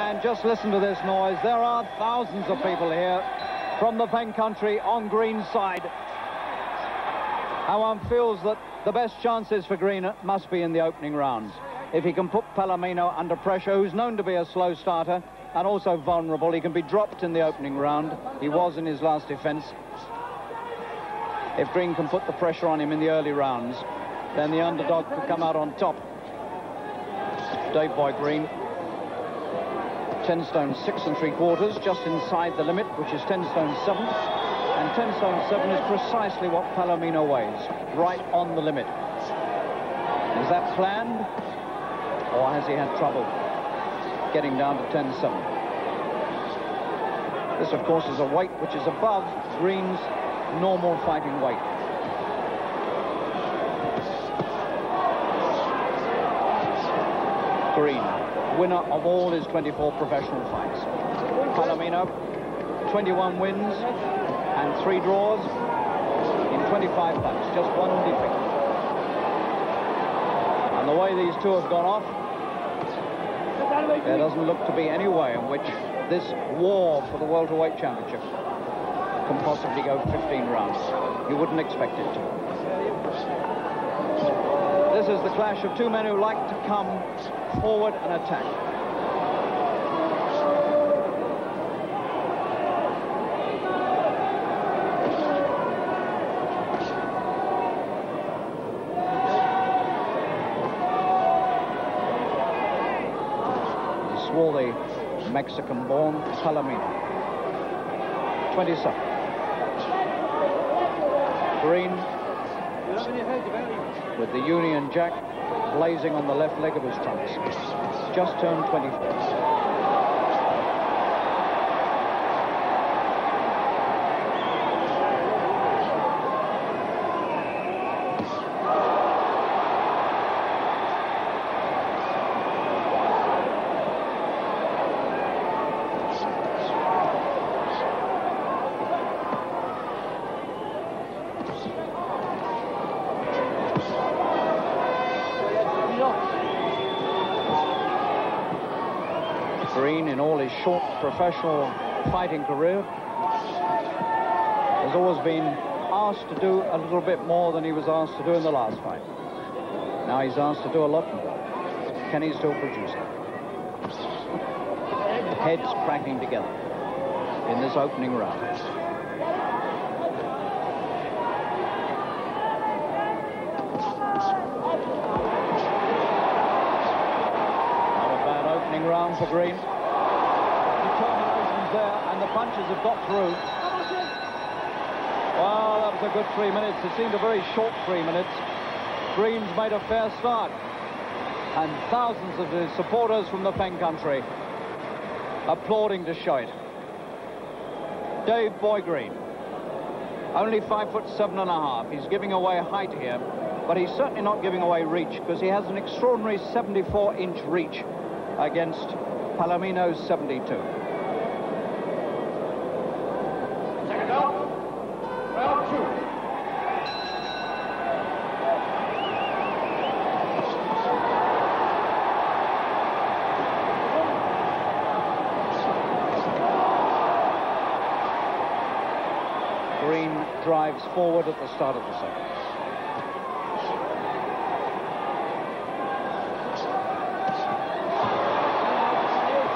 And just listen to this noise. There are thousands of people here from the Fen country on Green's side. And one feels that the best chances for Green must be in the opening rounds. If he can put Palomino under pressure, who's known to be a slow starter and also vulnerable, he can be dropped in the opening round. He was in his last defense. If Green can put the pressure on him in the early rounds, then the underdog could come out on top. Davey Boy Green, 10 stone 6 3/4, just inside the limit, which is 10 stone 7. And 10 stone 7 is precisely what Palomino weighs, right on the limit. Is that planned, or has he had trouble getting down to 10-7? This, of course, is a weight which is above Green's normal fighting weight. Green, winner of all his 24 professional fights. Palomino, 21 wins and 3 draws in 25 fights, just 1 defeat. And the way these two have gone off, there doesn't look to be any way in which this war for the welterweight championship can possibly go 15 rounds. You wouldn't expect it to. This is the clash of two men who like to come forward and attack. The swarthy Mexican-born Palomino, 27. Green with the Union Jack blazing on the left leg of his trunks. Just turned 24. Green, in all his short professional fighting career, has always been asked to do a little bit more than he was asked to do in the last fight. Now he's asked to do a lot more. Can he still produce it? Heads cracking together in this opening round. Round for Green. Determination's there, and the punches have got through. Well, that was a good 3 minutes. It seemed a very short 3 minutes. Green's made a fair start, and thousands of his supporters from the Fen country applauding to show it. Davey Boy Green, only 5'7½". He's giving away height here, but he's certainly not giving away reach, because he has an extraordinary 74-inch reach against Palomino's 72. Second out, round 2. Green drives forward at the start of the second.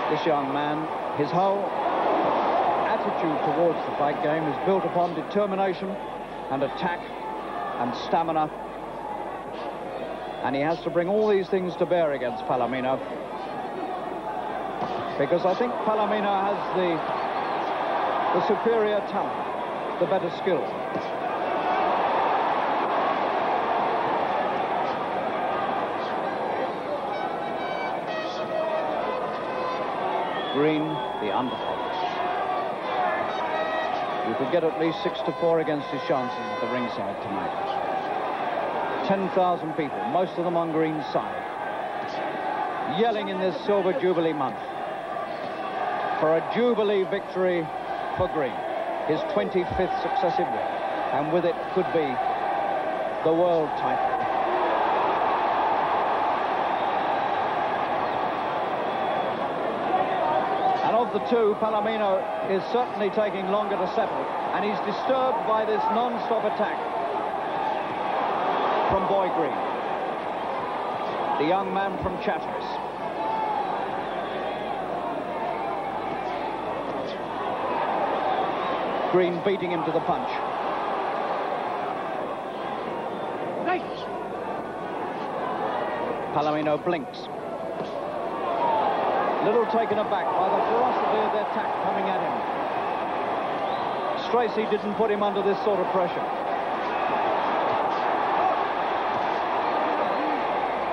This young man, his whole attitude towards the fight game is built upon determination and attack and stamina. And he has to bring all these things to bear against Palomino, because I think Palomino has the superior talent, the better skill. Green, the underdog. You could get at least 6-4 against his chances at the ringside tonight. 10,000 people, most of them on Green's side, yelling in this Silver Jubilee month for a Jubilee victory for Green, his 25th successive win, and with it could be the world title. the two, Palomino is certainly taking longer to settle, and he's disturbed by this non-stop attack from Boy Green, the young man from Chatteris. Green beating him to the punch. Palomino blinks. Little taken aback by the ferocity of the attack coming at him. Stracey didn't put him under this sort of pressure.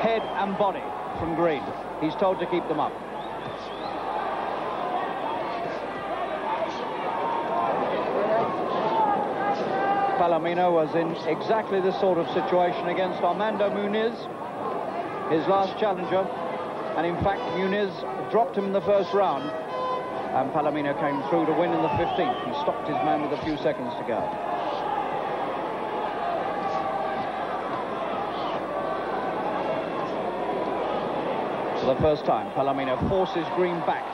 Head and body from Green. He's told to keep them up. Palomino was in exactly this sort of situation against Armando Muniz, his last challenger, and in fact Muniz dropped him in the first round, and Palomino came through to win in the 15th. He stopped his man with a few seconds to go. For the first time, Palomino forces Green back.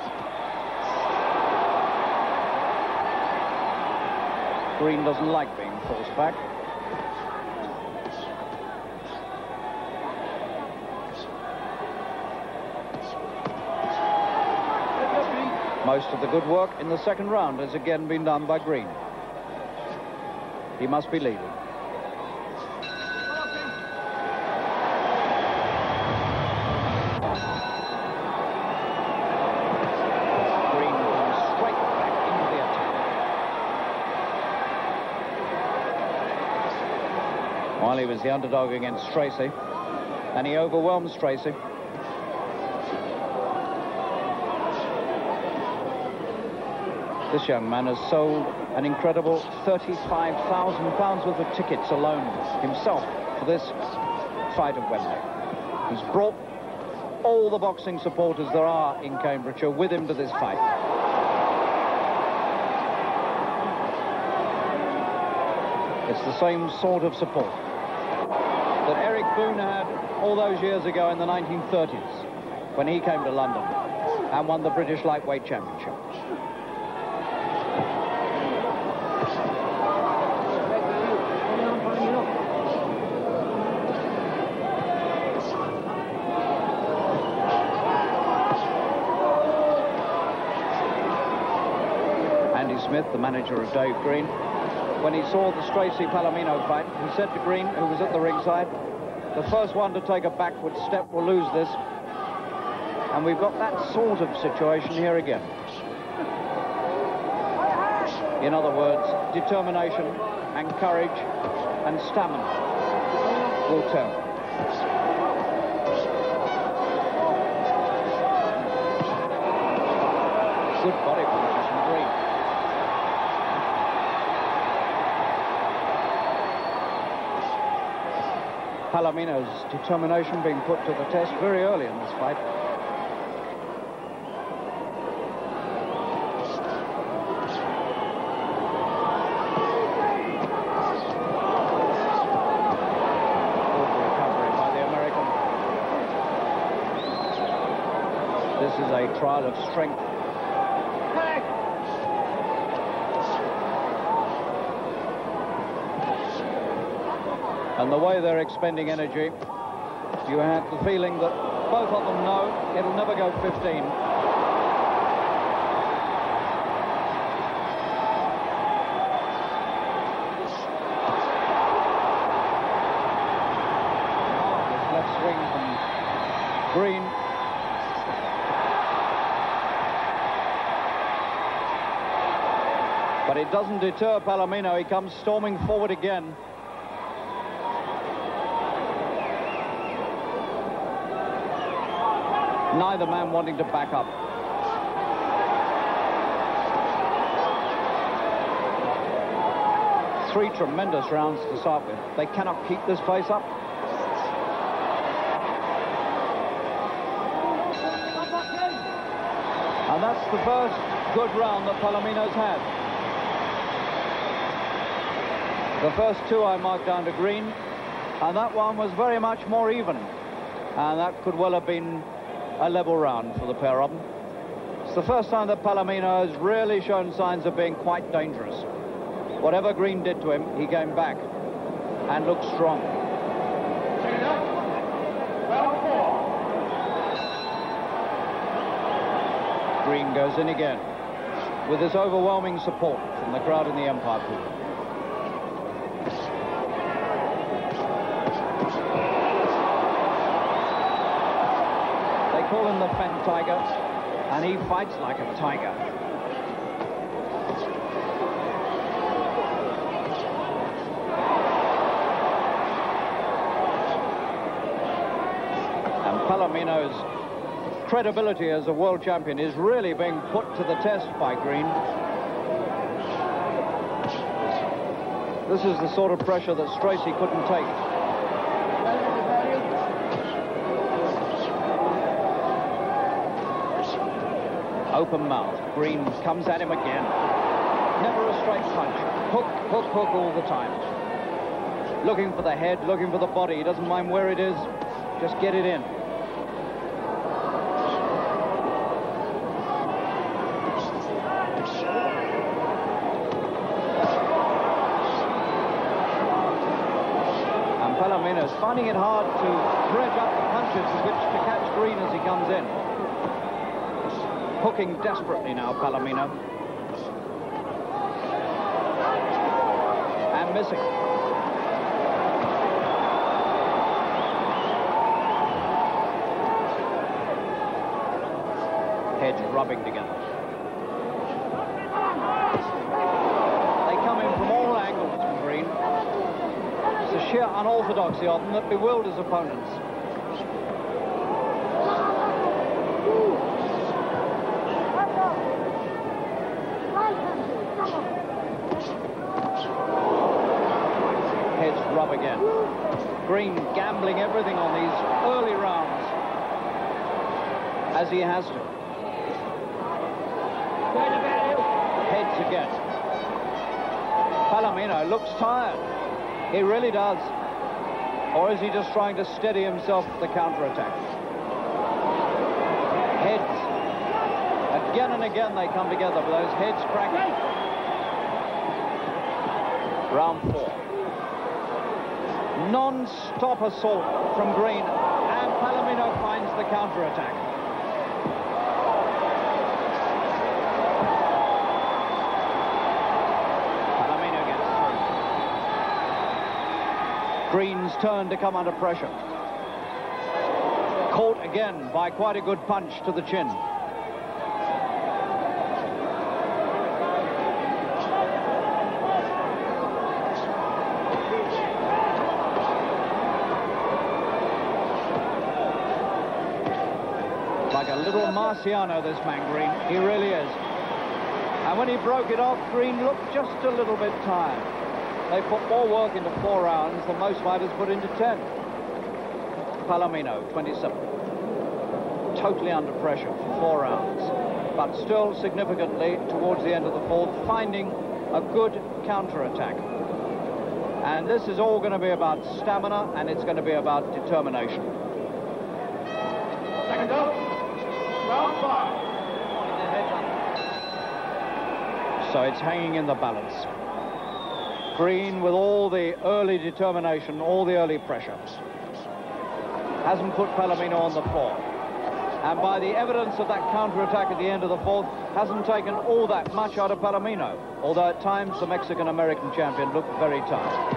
Green doesn't like being forced back. Most of the good work in the second round has again been done by Green. He must be leading. Green comes straight back into the attack. While he was the underdog against Stracey, and he overwhelmed Stracey. This young man has sold an incredible £35,000 worth of tickets alone himself for this fight at Wembley. He's brought all the boxing supporters there are in Cambridgeshire with him to this fight. It's the same sort of support that Eric Boone had all those years ago in the 1930s when he came to London and won the British Lightweight Championship. Smith, the manager of Dave Green, when he saw the Stracey-Palomino fight, he said to Green, who was at the ringside, the first one to take a backward step will lose this. And we've got that sort of situation here again. In other words, determination and courage and stamina will tell. Good body punches from Green. Palomino's determination being put to the test very early in this fight. Good recovery by the American. This is a trial of strength. And the way they're expending energy, you have the feeling that both of them know it'll never go 15. Oh, this left swing from Green. But it doesn't deter Palomino. He comes storming forward again. Neither man wanting to back up. Three tremendous rounds to start with. They cannot keep this pace up. And that's the first good round that Palomino's had. The first two I marked down to Green, and that one was very much more even. And that could well have been a level round for the pair of them. the first time that Palomino has really shown signs of being quite dangerous. Whatever Green did to him, he came back and looked strong. Green goes in again with this overwhelming support from the crowd in the Empire Pool. They call him the Fen Tiger, and he fights like a tiger. And Palomino's credibility as a world champion is really being put to the test by Green. This is the sort of pressure that Stracey couldn't take. Open mouth. Green comes at him again. Never a straight punch. Hook, hook, hook all the time. Looking for the head, looking for the body. He doesn't mind where it is. Just get it in. Palomino's finding it hard to dredge up the punches with which to catch Green as he comes in. Hooking desperately now, Palomino. And missing. Heads rubbing together. They come in from all angles from Green. The sheer unorthodoxy of them that bewilders opponents. Heads rub again. Green gambling everything on these early rounds, as he has to. Heads again. Palomino looks tired. He really does. Or is he just trying to steady himself for the counterattack? Heads. Again and again they come together with those heads cracking. Round 4. Non-stop assault from Green, and Palomino finds the counterattack. Green's turn to come under pressure. Caught again by quite a good punch to the chin. Like a little Marciano, this man Green. He really is. And when he broke it off, Green looked just a little bit tired. They put more work into 4 rounds than most fighters put into 10. Palomino, 27. Totally under pressure for 4 rounds. But still significantly, towards the end of the 4th, finding a good counterattack. And this is all going to be about stamina, and it's going to be about determination. Second up, round 5. So it's hanging in the balance. Green, with all the early determination, all the early pressure, hasn't put Palomino on the floor. And by the evidence of that counterattack at the end of the 4th, hasn't taken all that much out of Palomino, although at times the Mexican-American champion looked very tired.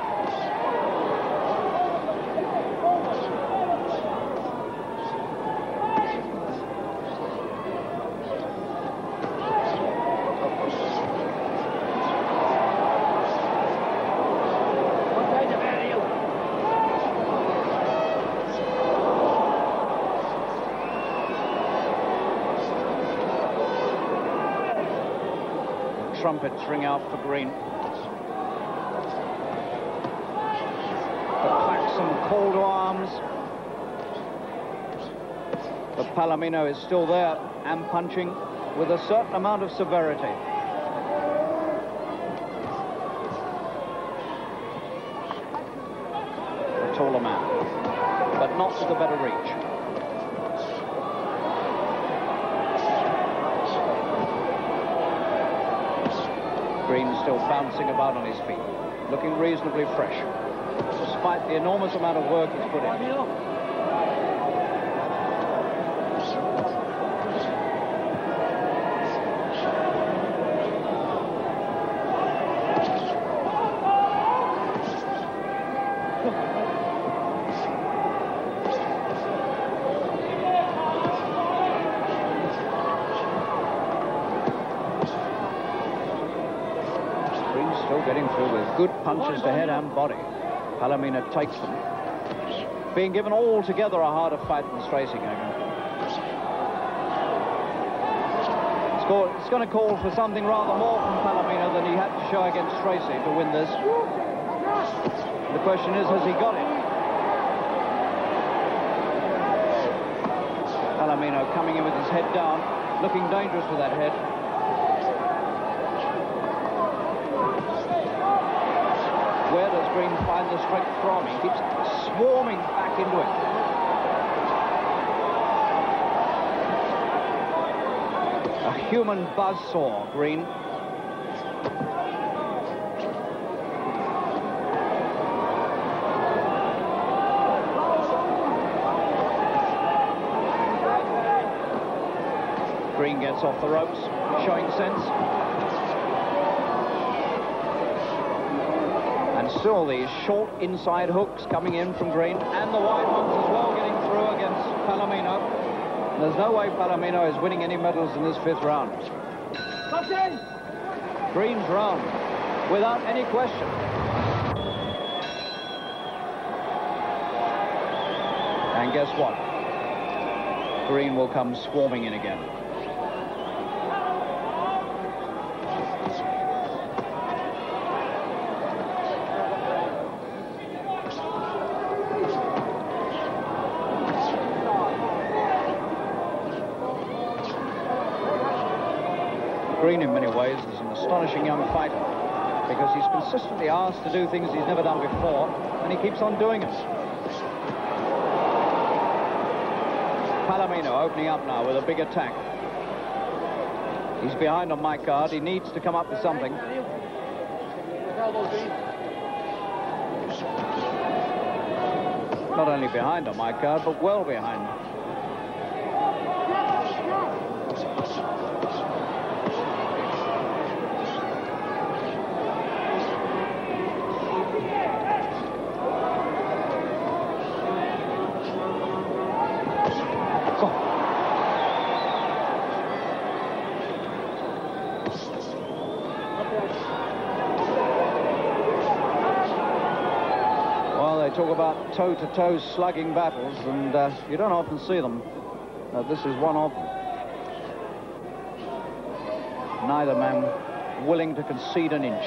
Trumpets ring out for Green. The klaxon call to arms. But Palomino is still there and punching with a certain amount of severity. A taller man, but not with a better reach. Green still bouncing about on his feet, looking reasonably fresh, despite the enormous amount of work he's put in. Still getting through with good punches to head and body. Palomino takes them. Being given altogether a harder fight than Stracey gave him. It's going to call for something rather more from Palomino than he had to show against Stracey to win this. The question is, has he got it? Palomino coming in with his head down, looking dangerous with that head. Where does Green find the strength from? He keeps swarming back into it. A human buzzsaw, Green. Green gets off the ropes, showing sense. And still these short inside hooks coming in from Green, and the wide hooks as well getting through against Palomino. There's no way Palomino is winning any medals in this 5th round. Green's round, without any question. And guess what? Green will come swarming in again. Green, in many ways, is an astonishing young fighter because he's consistently asked to do things he's never done before, and he keeps on doing them. Palomino opening up now with a big attack. He's behind on my card. He needs to come up with something. Not only behind on my card, but well behind. Talk about toe-to-toe slugging battles, and you don't often see them. This is one of them. Neither man willing to concede an inch.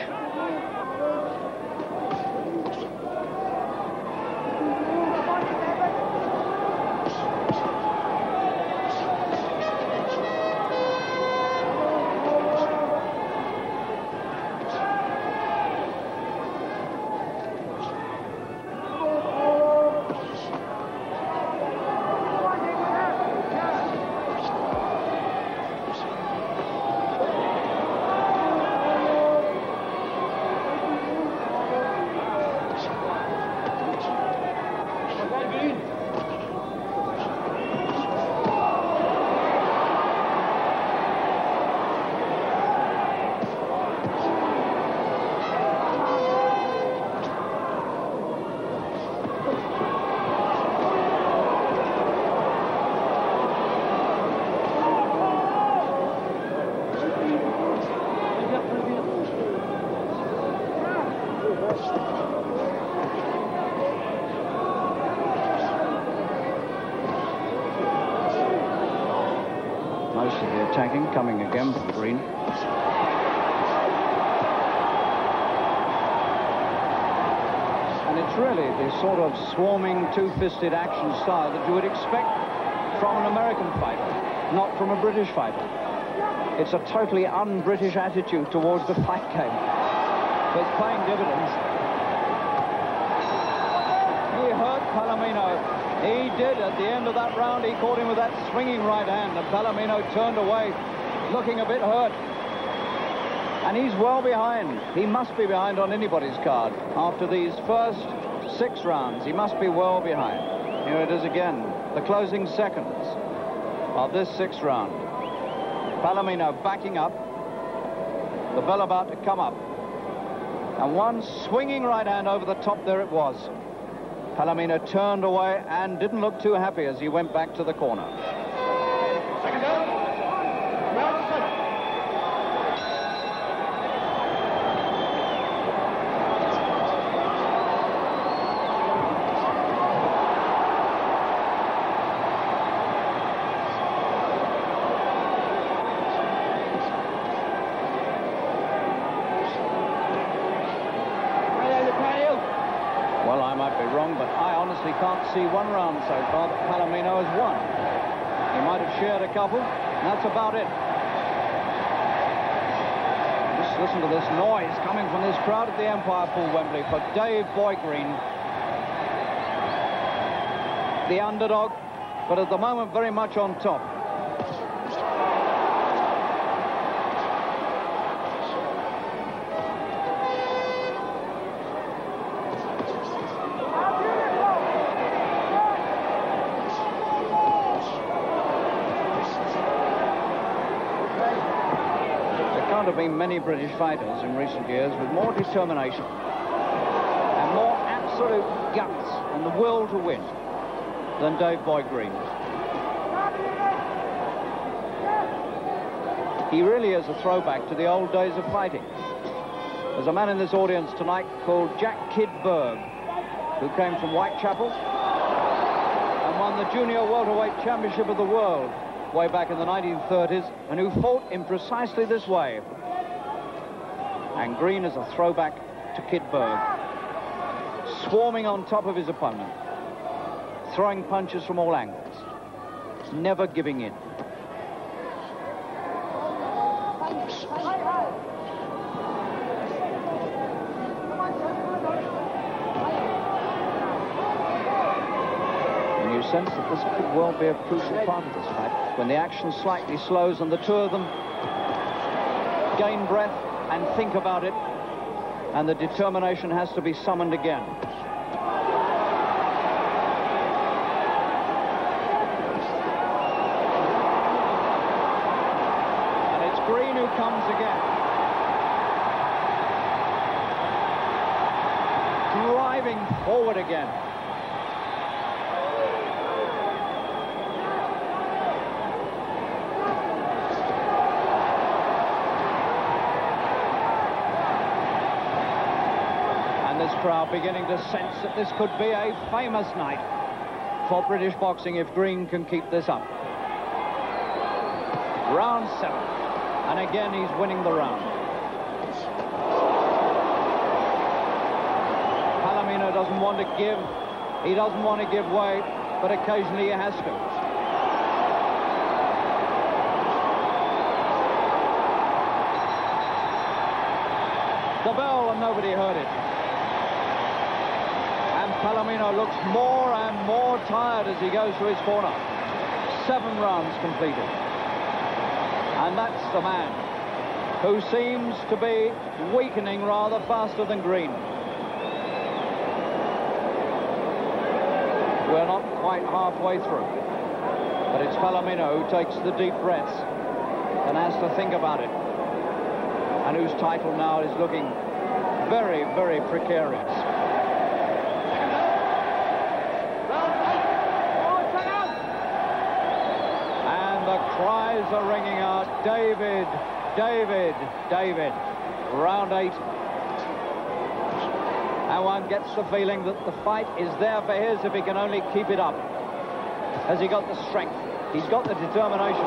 Most of the attacking coming again from Green. And it's really the sort of swarming, two-fisted action style that you would expect from an American fighter, not from a British fighter. It's a totally un-British attitude towards the fight game. But it's paying dividends. He hurt Palomino. He did at the end of that round. He caught him with that swinging right hand, and Palomino turned away, looking a bit hurt. And he's well behind. He must be behind on anybody's card. After these first 6 rounds, he must be well behind. Here it is again, the closing seconds of this 6th round. Palomino backing up. The bell about to come up. And one swinging right hand over the top, there it was. Palomino turned away and didn't look too happy as he went back to the corner. Second down. Round 7. Well, I might be wrong, but I honestly can't see one round so far that Palomino has won. He might have shared a couple, and that's about it. Just listen to this noise coming from this crowd at the Empire Pool, Wembley, for Davey Boy Green. The underdog, but at the moment very much on top. There have been many British fighters in recent years with more determination and more absolute guts and the will to win than Davey Boy Green. He really is a throwback to the old days of fighting. There's a man in this audience tonight called Jack Kid Berg, who came from Whitechapel and won the Junior Welterweight Championship of the World way back in the 1930s, and who fought in precisely this way. And Green is a throwback to Kid Berg, swarming on top of his opponent, throwing punches from all angles, never giving in. And you sense that this could well be a crucial part of this fight, when the action slightly slows and the two of them gain breath and think about it, and the determination has to be summoned again. And it's Green who comes again, driving forward again. Crowd beginning to sense that this could be a famous night for British boxing if Green can keep this up. Round 7, and again he's winning the round. Palomino doesn't want to give, he doesn't want to give way, but occasionally he has to. The bell, and nobody heard it. Palomino looks more and more tired as he goes to his corner. 7 rounds completed. And that's the man who seems to be weakening rather faster than Green. We're not quite halfway through, but it's Palomino who takes the deep breaths and has to think about it, and whose title now is looking very, very precarious. Cries are ringing out, David, David, David. Round 8. And one gets the feeling that the fight is there for his if he can only keep it up. Has he got the strength? He's got the determination.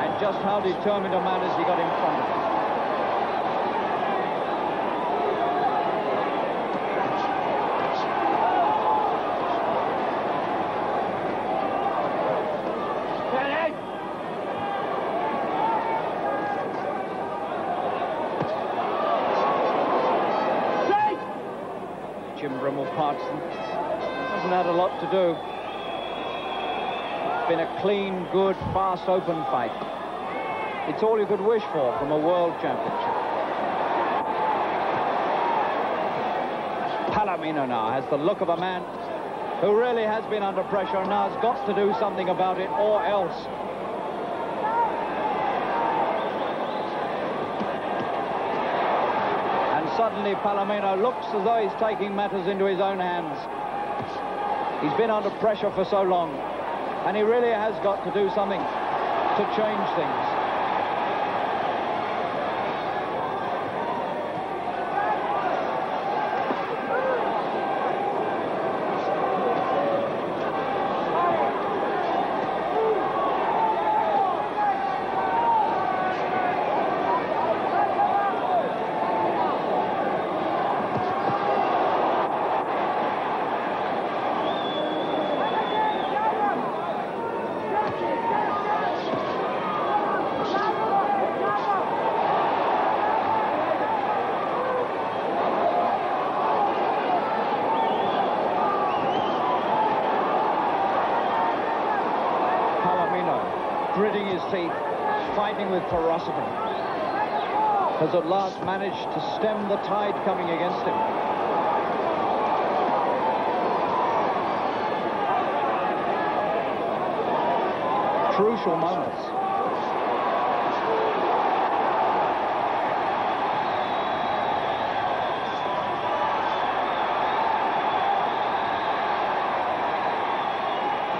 And just how determined a man has he got in front of him? Hasn't had a lot to do. It's been a clean, good, fast, open fight. It's all you could wish for from a world championship. Palomino now has the look of a man who really has been under pressure and now has got to do something about it or else. And suddenly Palomino looks as though he's taking matters into his own hands. He's been under pressure for so long, and he really has got to do something to change things. Gritting his teeth, fighting with ferocity, has at last managed to stem the tide coming against him. Crucial moments.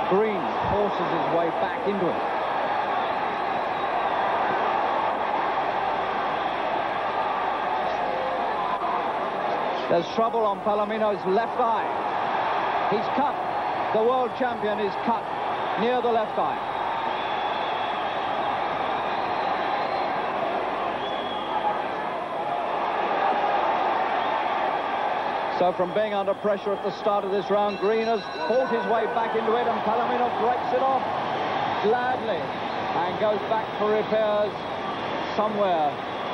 Green forces his way back into it. There's trouble on Palomino's left eye. He's cut. The world champion is cut near the left eye. So from being under pressure at the start of this round, Green has fought his way back into it, and Palomino breaks it off gladly and goes back for repairs somewhere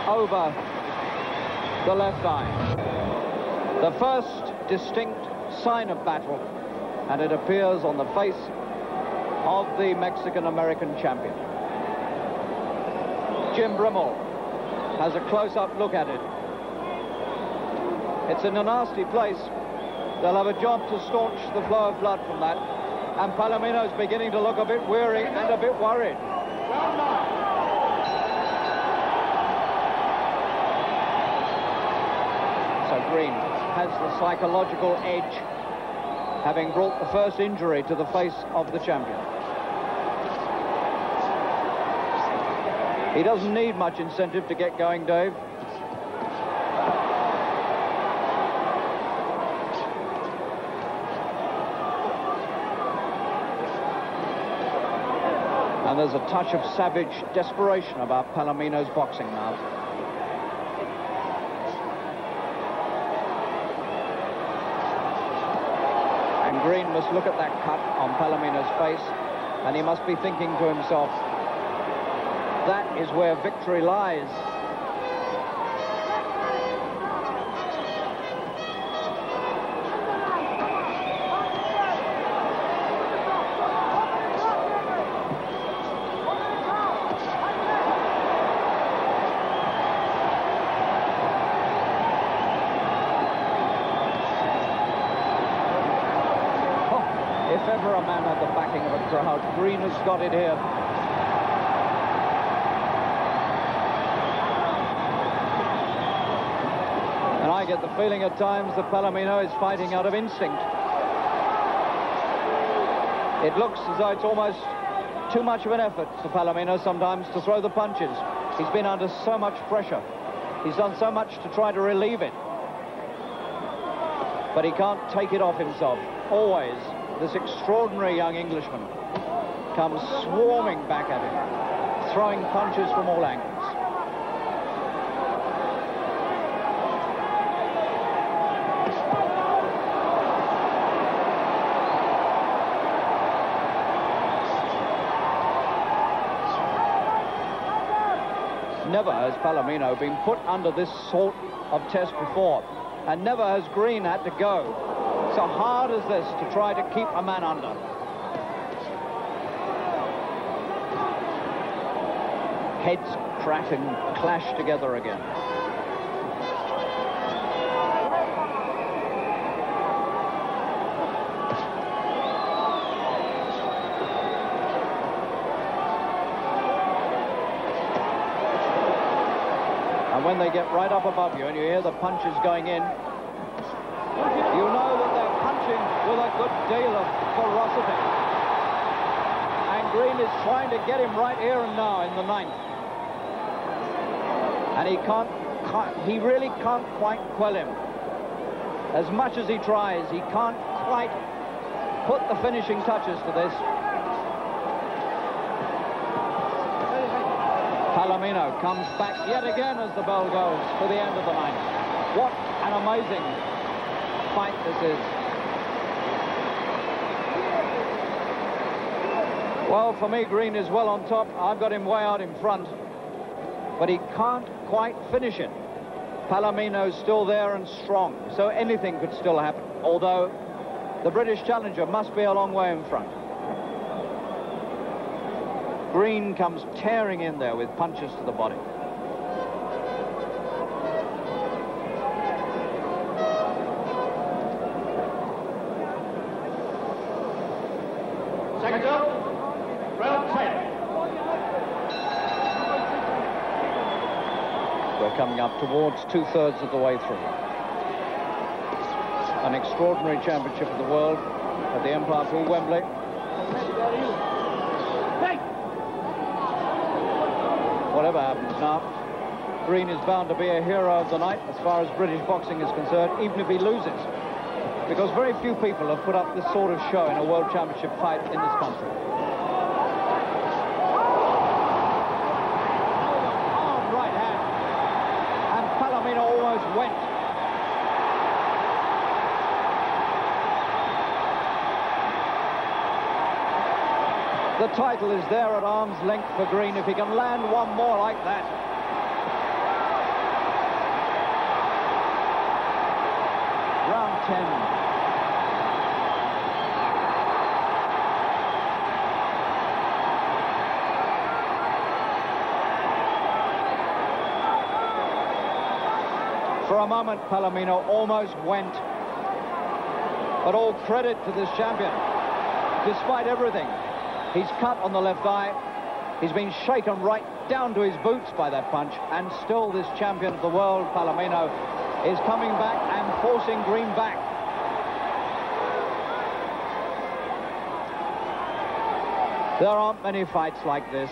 over the left eye. The first distinct sign of battle, and it appears on the face of the Mexican-American champion. Jim Brimmel has a close-up look at it. It's in a nasty place. They'll have a job to staunch the flow of blood from that, and Palomino's beginning to look a bit weary and a bit worried. So Green has the psychological edge, having brought the first injury to the face of the champion. He doesn't need much incentive to get going, Dave. And there's a touch of savage desperation about Palomino's boxing now. Green must look at that cut on Palomino's face, and he must be thinking to himself, that is where victory lies. If ever a man had the backing of a crowd, Green has got it here. And I get the feeling at times that Palomino is fighting out of instinct. It looks as though it's almost too much of an effort for Palomino sometimes to throw the punches. He's been under so much pressure. He's done so much to try to relieve it. But he can't take it off himself. Always, this extraordinary young Englishman comes swarming back at him, throwing punches from all angles. Never has Palomino been put under this sort of test before, and never has Green had to go so hard as this to try to keep a man under. heads crash and clash together again. And when they get right up above you and you hear the punches going in, you know that they're punching with a good deal of ferocity. And Green is trying to get him right here and now in the 9th. And he really can't quite quell him. As much as he tries, he can't quite put the finishing touches to this. Palomino comes back yet again as the bell goes for the end of the 9th. What an amazing fight this is. Well, for me, Green is well on top. I've got him way out in front, but he can't quite finish it. Palomino's still there and strong, so anything could still happen, although the British challenger must be a long way in front. Green comes tearing in there with punches to the body. Second up, round 10. We're coming up towards 2/3 of the way through. An extraordinary championship of the world at the Empire Pool, Wembley. Whatever happens now, Green is bound to be a hero of the night as far as British boxing is concerned, even if he loses. Because very few people have put up this sort of show in a World Championship fight in this country. Arm right hand. And Palomino almost went. The title is there at arm's length for Green if he can land one more like that. Round 10. For a moment, Palomino almost went. But all credit to this champion. Despite everything, he's cut on the left eye. He's been shaken right down to his boots by that punch. And still this champion of the world, Palomino, is coming back and forcing Green back. There aren't many fights like this.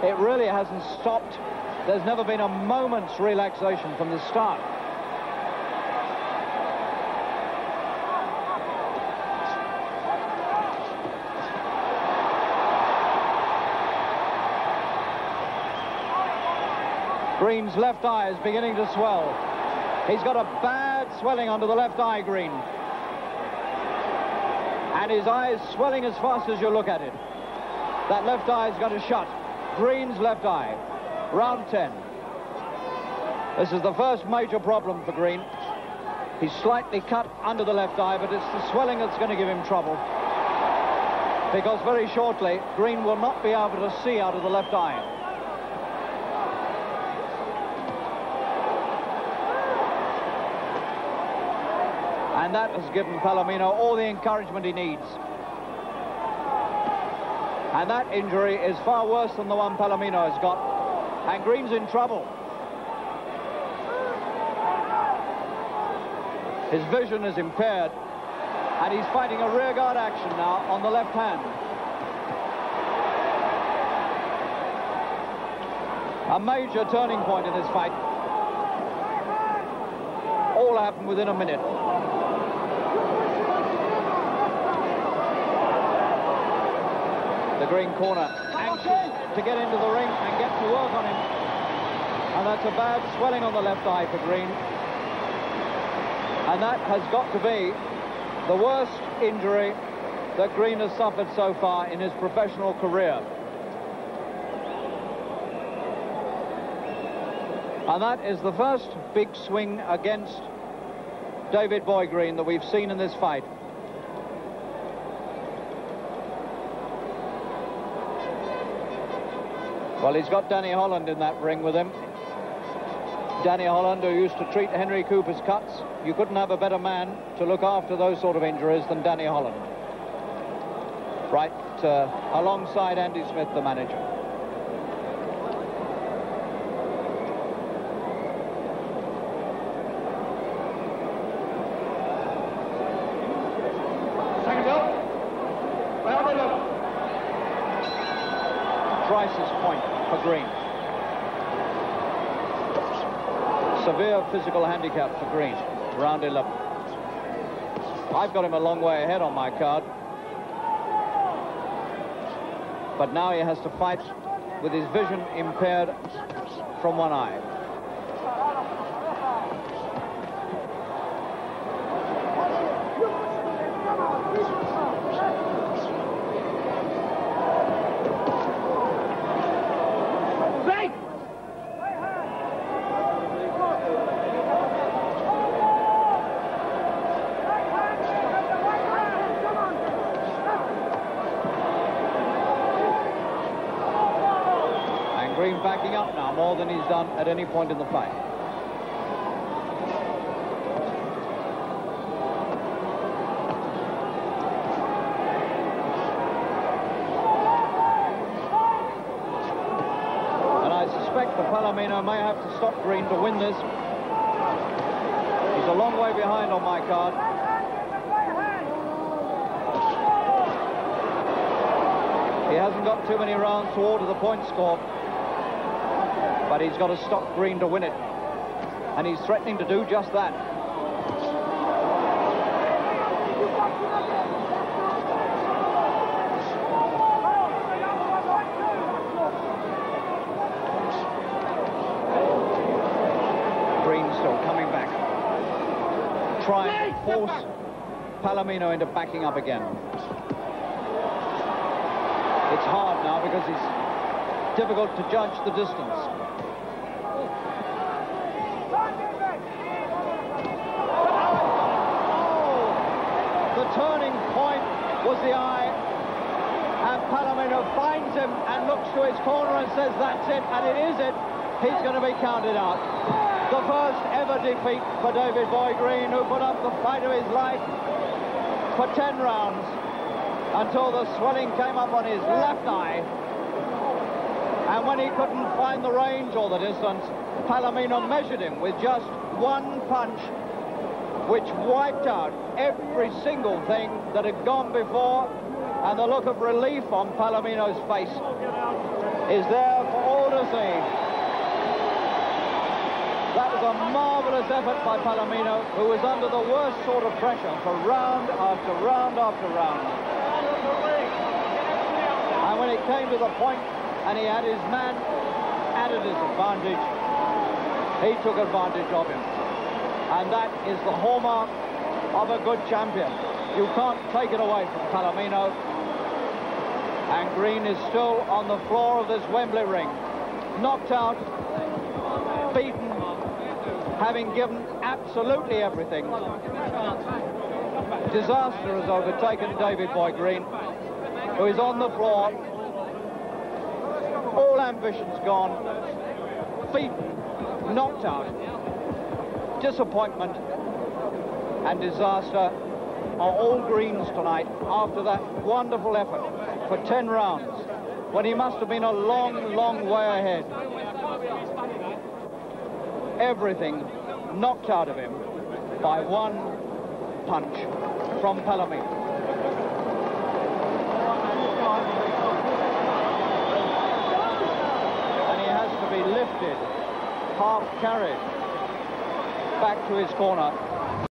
It really hasn't stopped. There's never been a moment's relaxation from the start. Green's left eye is beginning to swell. He's got a bad swelling under the left eye, Green. And his eye is swelling as fast as you look at it. That left eye is going to shut. Green's left eye. Round 10. This is the first major problem for Green. He's slightly cut under the left eye, but it's the swelling that's going to give him trouble. Because very shortly, Green will not be able to see out of the left eye. And that has given Palomino all the encouragement he needs. And that injury is far worse than the one Palomino has got. And Green's in trouble. His vision is impaired. And he's fighting a rearguard action now on the left hand. A major turning point in this fight. All happened within a minute. The Green corner, anxious to get into the ring and get to work on him. And that's a bad swelling on the left eye for Green. And that has got to be the worst injury that Green has suffered so far in his professional career. And that is the first big swing against Davey Boy Green that we've seen in this fight. Well, he's got Danny Holland in that ring with him. Danny Holland, who used to treat Henry Cooper's cuts. You couldn't have a better man to look after those sort of injuries than Danny Holland. Right alongside Andy Smith, the manager. Second up. Round 11. Crisis point for Green. Severe physical handicap for Green. Round 11. I've got him a long way ahead on my card. But now he has to fight with his vision impaired from one eye. Green backing up now more than he's done at any point in the fight. And I suspect that Palomino may have to stop Green to win this. He's a long way behind on my card. He hasn't got too many rounds to alter the point score. But he's got to stop Green to win it. And he's threatening to do just that. Green still coming back. Trying to force Palomino into backing up again. It's hard now because it's difficult to judge the distance. Turning point was the eye, and Palomino finds him and looks to his corner and says that's it, and it is it. He's going to be counted out. The first ever defeat for Davey Boy Green, who put up the fight of his life for 10 rounds until the swelling came up on his left eye, and when he couldn't find the range or the distance, Palomino measured him with just one punch, which wiped out every single thing that had gone before, and the look of relief on Palomino's face is there for all to see. That was a marvelous effort by Palomino, who was under the worst sort of pressure for round after round after round. And when it came to the point and he had his man at a disadvantage, he took advantage of him. And that is the hallmark of a good champion. You can't take it away from Palomino. And Green is still on the floor of this Wembley ring. Knocked out, beaten, having given absolutely everything. Disaster has overtaken Davey Boy Green, who is on the floor. All ambitions gone. Beaten, knocked out. Disappointment and disaster are all Green's tonight after that wonderful effort for 10 rounds, when he must have been a long, long way ahead. Everything knocked out of him by one punch from Palomino. And he has to be lifted, half carried, back to his corner